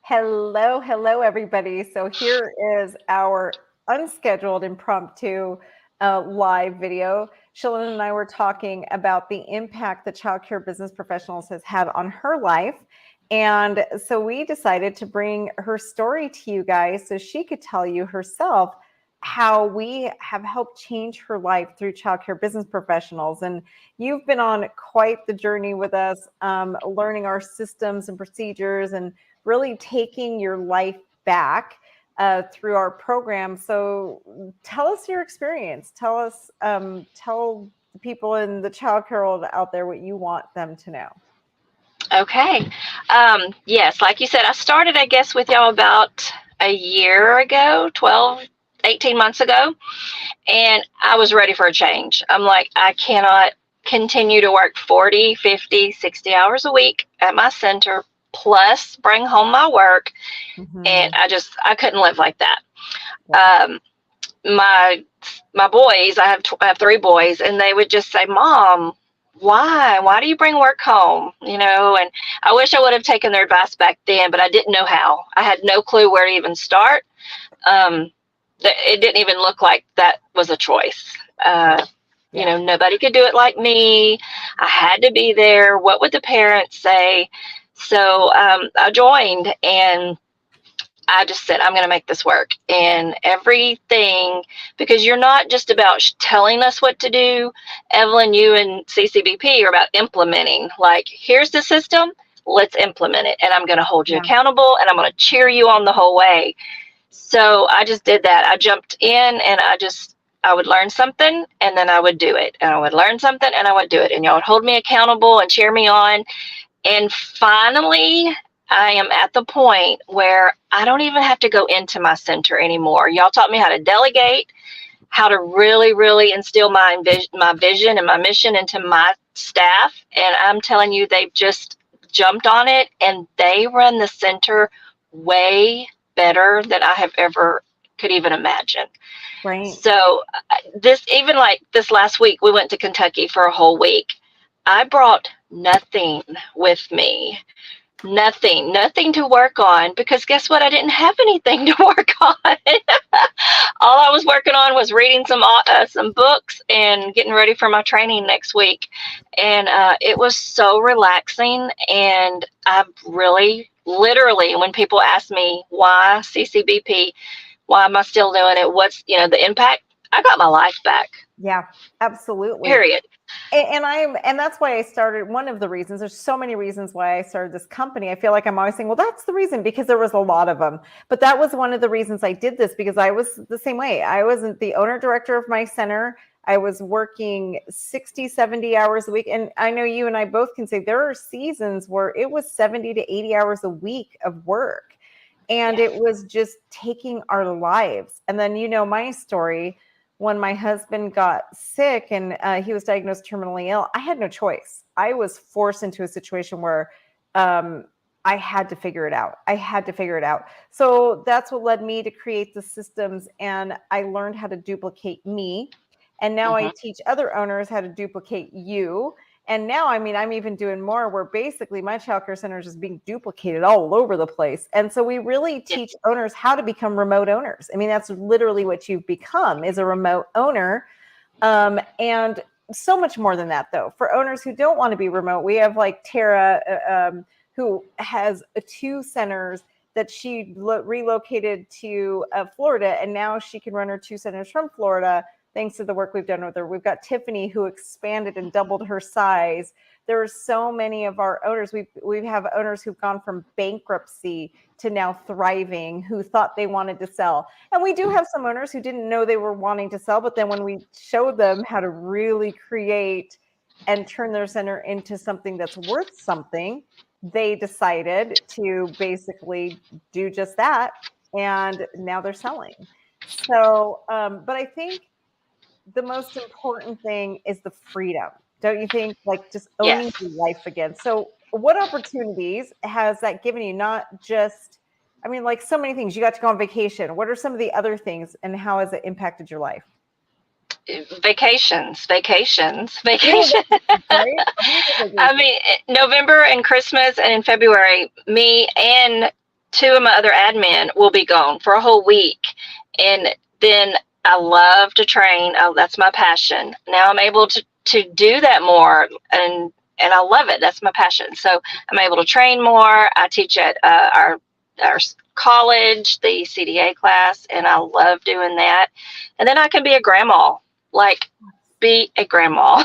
Hello, hello, everybody. So here is our unscheduled impromptu live video. Chelyn and I were talking about the impact that childcare business professionals has had on her life. And so we decided to bring her story to you guys so she could tell you herself how we have helped change her life through childcare business professionals. And you've been on quite the journey with us, learning our systems and procedures and really taking your life back through our program. So tell us your experience. Tell the people in the childcare world out there what you want them to know. Okay. Yes, like you said, I started, I guess, with y'all about a year ago, 12, 18 months ago, and I was ready for a change. I'm like, I cannot continue to work 40, 50, 60 hours a week at my center, plus bring home my work, and I couldn't live like that. My boys, I have three boys, and they would just say, "Mom, why do you bring work home?" And I wish I would have taken their advice back then, but I didn't know how. I had no clue where to even start. It didn't even look like that was a choice. Nobody could do it like me. I had to be there. What would the parents say? So I joined, and I just said, I'm going to make this work. And everything, because you're not just about telling us what to do. Evelyn, you and CCBP are about implementing. Like, here's the system, let's implement it. And I'm going to hold you accountable, and I'm going to cheer you on the whole way. So I just did that. I jumped in, and I would learn something, and then I would do it. And I would learn something, and I would do it. And y'all would hold me accountable and cheer me on. And finally, I am at the point where I don't even have to go into my center anymore. Y'all taught me how to delegate, how to really, really instill my vision and my mission into my staff. And I'm telling you, they've just jumped on it, and they run the center way better than I have ever could even imagine. Right. So even like this last week, we went to Kentucky for a whole week. I brought nothing with me. Nothing to work on, because guess what? I didn't have anything to work on. All I was working on was reading some books and getting ready for my training next week. And it was so relaxing. And I've really, literally, when people ask me why CCBP, why am I still doing it? What's, the impact? I got my life back. Yeah, absolutely. Period. And that's why I started. One of the reasons, there's so many reasons why I started this company. I feel like I'm always saying, well, that's the reason, because there was a lot of them. But that was one of the reasons I did this, because I was the same way. I wasn't the owner director of my center. I was working 60, 70 hours a week. And I know you and I both can say there are seasons where it was 70 to 80 hours a week of work. And it was just taking our lives. And then, my story. When my husband got sick and he was diagnosed terminally ill, I had no choice. I was forced into a situation where I had to figure it out. So that's what led me to create the systems, and I learned how to duplicate me. And now I teach other owners how to duplicate you. And now, I'm even doing more, where basically my childcare center is just being duplicated all over the place. And so we really teach owners how to become remote owners. That's literally what you've become, is a remote owner. And so much more than that, though. For owners who don't want to be remote, we have like Tara, who has 2 centers that she relocated to Florida. And now she can run her 2 centers from Florida, thanks to the work we've done with her. We've got Tiffany, who expanded and doubled her size. There are so many of our owners. We have owners who've gone from bankruptcy to now thriving, who thought they wanted to sell. And we do have some owners who didn't know they were wanting to sell, but then when we showed them how to really create and turn their center into something that's worth something, they decided to basically do just that. And now they're selling. So, but I think the most important thing is the freedom, don't you think? Like, just owning your life again. So what opportunities has that given you? Not just, like, so many things. You got to go on vacation. What are some of the other things, and how has it impacted your life? Vacations. Right? November and Christmas and in February, me and two of my other admin will be gone for a whole week. And then I love to train. Oh, that's my passion. Now I'm able to do that more, and I love it. That's my passion. So I'm able to train more. I teach at our college, the CDA class, and I love doing that. And then I can be a grandma, like be a grandma.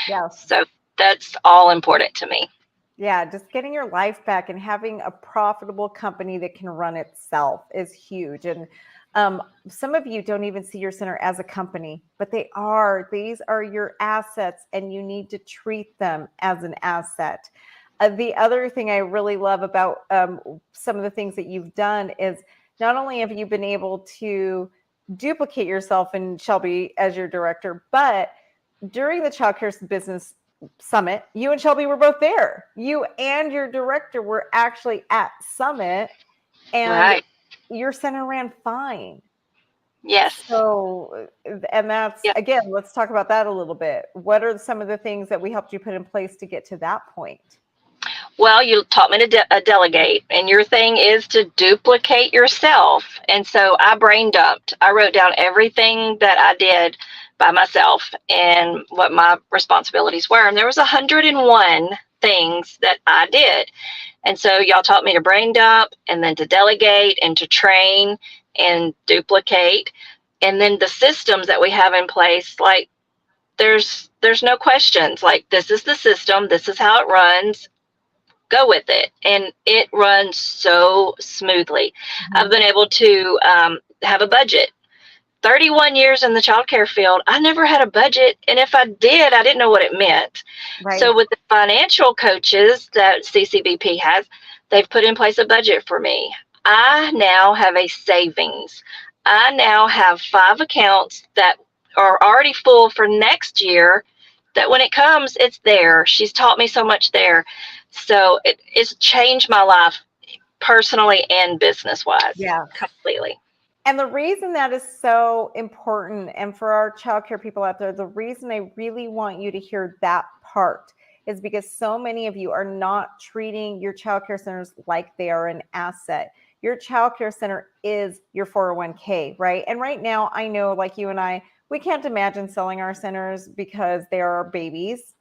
Yes. So that's all important to me. Yeah, just getting your life back and having a profitable company that can run itself is huge. And some of you don't even see your center as a company, but they are. These are your assets, and you need to treat them as an asset. The other thing I really love about some of the things that you've done is not only have you been able to duplicate yourself in Shelby as your director, but during the Child Care Business Summit, you and Shelby were both there. You and your director were actually at Summit, and Right. your center ran fine. Yes. So, and that's, Yep. again, let's talk about that a little bit. What are some of the things that we helped you put in place to get to that point? Well, you taught me to delegate, and your thing is to duplicate yourself. And so I brain dumped. I wrote down everything that I did by myself and what my responsibilities were. And there was 101 things that I did. And so y'all taught me to brain dump, and then to delegate, and to train and duplicate. And then the systems that we have in place, like there's no questions. Like, this is the system, this is how it runs, go with it. And it runs so smoothly. Mm-hmm. I've been able to have a budget. 31 years in the childcare field, I never had a budget. And if I did, I didn't know what it meant. Right. So with the financial coaches that CCBP has, they've put in place a budget for me. I now have a savings. I now have 5 accounts that are already full for next year, that when it comes, it's there. She's taught me so much there. So it's changed my life personally and business-wise. Yeah. Completely. And the reason that is so important, and for our childcare people out there, the reason I really want you to hear that part is because so many of you are not treating your childcare centers like they are an asset. Your childcare center is your 401k, right? And right now, I know, like you and I, we can't imagine selling our centers because they are our babies.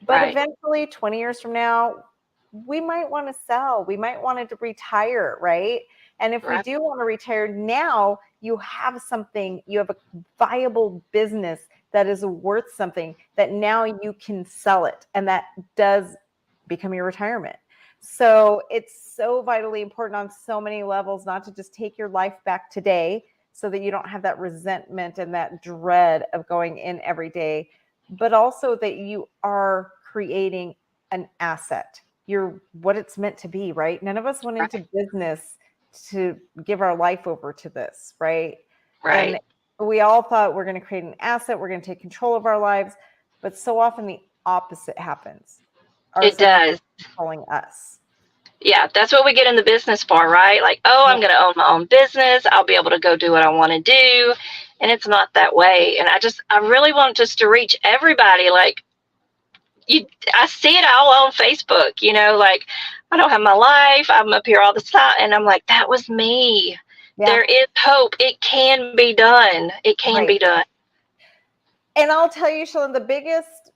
But Right. eventually, 20 years from now, we might want to sell. We might want to retire, right? And if we do want to retire now, you have something, you have a viable business that is worth something that now you can sell it. And that does become your retirement. So it's so vitally important on so many levels, not to just take your life back today so that you don't have that resentment and that dread of going in every day, but also that you are creating an asset. You're what it's meant to be, right? None of us went into business to give our life over to this, right? Right. And we all thought we're going to create an asset, we're going to take control of our lives, but so often the opposite happens. It does. Controlling us. Yeah, that's what we get in the business for, right? Like, oh, I'm going to own my own business. I'll be able to go do what I want to do. And it's not that way. And I really want just to reach everybody. Like, I see it all on Facebook, like, I don't have my life. I'm up here all the time. And I'm like, that was me. Yeah. There is hope. It can be done. It can be done. And I'll tell you, Chelyn, the biggest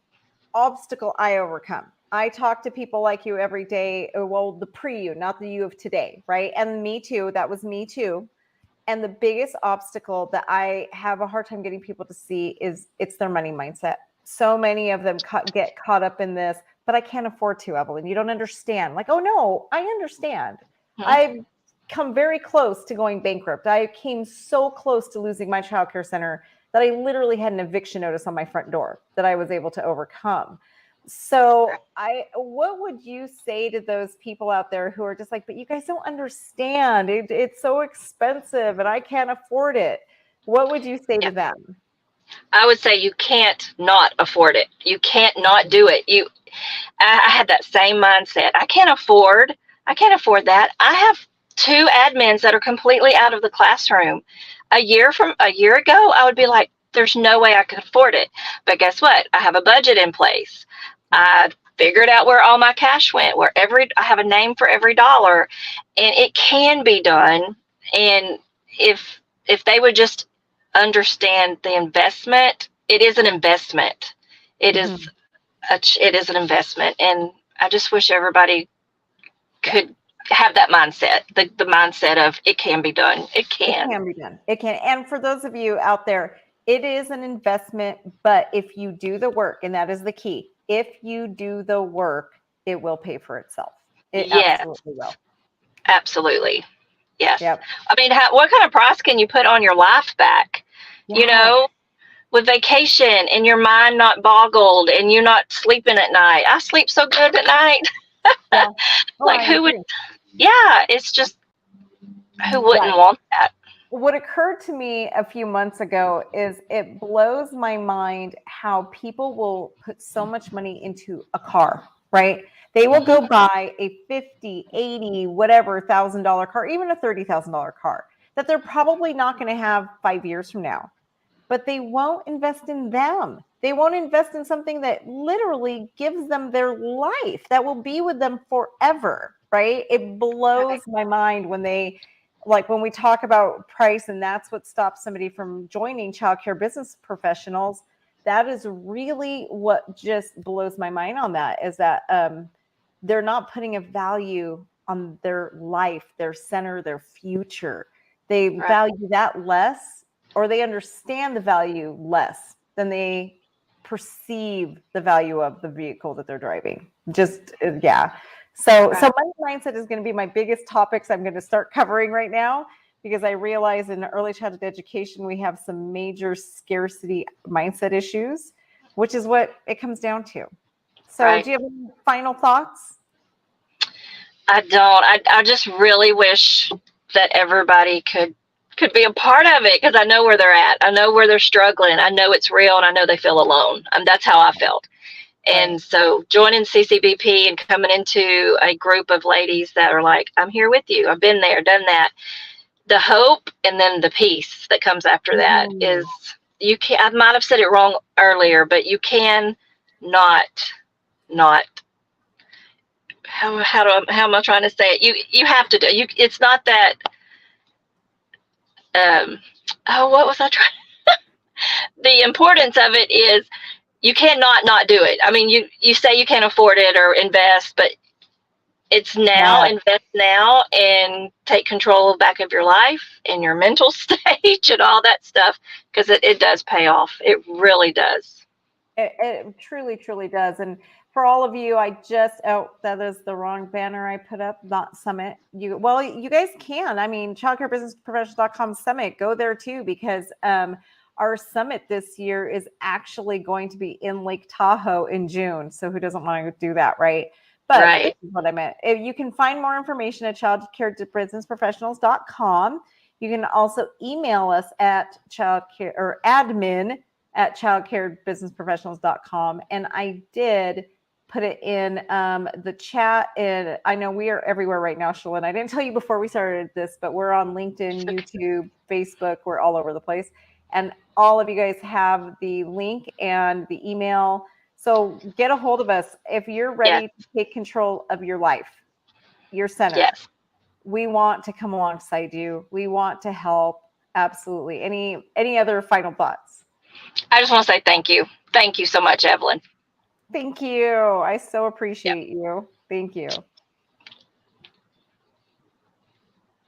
obstacle I overcome, I talk to people like you every day. Well, the pre-you, not the you of today, right? And me too. That was me too. And the biggest obstacle that I have a hard time getting people to see is it's their money mindset. So many of them get caught up in this, but I can't afford to, Evelyn. You don't understand. Like, oh no, I understand. Mm-hmm. I've come very close to going bankrupt. I came so close to losing my childcare center that I literally had an eviction notice on my front door that I was able to overcome. So what would you say to those people out there who are just like, but you guys don't understand. It's so expensive and I can't afford it. What would you say to them? I would say you can't not afford it. You can't not do it. I had that same mindset. I can't afford that. I have 2 admins that are completely out of the classroom. A year ago, I would be like, there's no way I could afford it. But guess what? I have a budget in place. I figured out where all my cash went, I have a name for every dollar, and it can be done. And if they would just understand the investment, it is an investment. It is it is an investment, and I just wish everybody could have that mindset, the mindset of it can be done. It can. It can be done. It can. And for those of you out there, it is an investment, but if you do the work, and that is the key, if you do the work, it will pay for itself. It absolutely will. Absolutely. Yes. Yep. I mean, what kind of price can you put on your life back? Yeah. You know, with vacation and your mind not boggled and you're not sleeping at night. I sleep so good at night. Yeah. Oh, Like who would? Yeah, it's just who wouldn't want that? What occurred to me a few months ago is it blows my mind how people will put so much money into a car, right? They will go buy a 50, 80, whatever $1,000 car, even a $30,000 car that they're probably not going to have 5 years from now, but they won't invest in them. They won't invest in something that literally gives them their life, that will be with them forever, right? It blows my mind when when we talk about price, and that's what stops somebody from joining childcare business professionals. That is really what just blows my mind on that, is that they're not putting a value on their life, their center, their future. They value that less, or they understand the value less than they perceive the value of the vehicle that they're driving. So money mindset is going to be my biggest topics I'm going to start covering right now, because I realize in early childhood education, we have some major scarcity mindset issues, which is what it comes down to. So do you have any final thoughts? I don't. I just really wish that everybody could be a part of it, because I know where they're at. I know where they're struggling. I know it's real, and I know they feel alone. That's how I felt. And so joining CCBP and coming into a group of ladies that are like, I'm here with you. I've been there, done that. The hope, and then the peace that comes after that is, you can, I might have said it wrong earlier, but you can not, how am I trying to say it? You have to do, it's not that, what was I trying? The importance of it is, you cannot not do it. I mean, you say you can't afford it or invest, but it's now. Invest now and take control back of your life and your mental stage and all that stuff, because it does pay off. It really does. It truly, truly does. And for all of you, that is the wrong banner I put up, not Summit. You guys can. I mean, childcarebusinessprofessionals.com Summit, go there too, because our summit this year is actually going to be in Lake Tahoe in June. So who doesn't want to do that, right? But this is what I meant. If you can find more information at childcarebusinessprofessionals.com. You can also email us at admin@childcarebusinessprofessionals.com. And I did put it in the chat. And I know we are everywhere right now, Chelyn. I didn't tell you before we started this, but we're on LinkedIn, YouTube, Facebook. We're all over the place. And all of you guys have the link and the email. So get a hold of us if you're ready to take control of your life, your center. Yes. We want to come alongside you. We want to help. Absolutely. Any other final thoughts? I just want to say thank you. Thank you so much, Evelyn. Thank you. I so appreciate you. Thank you.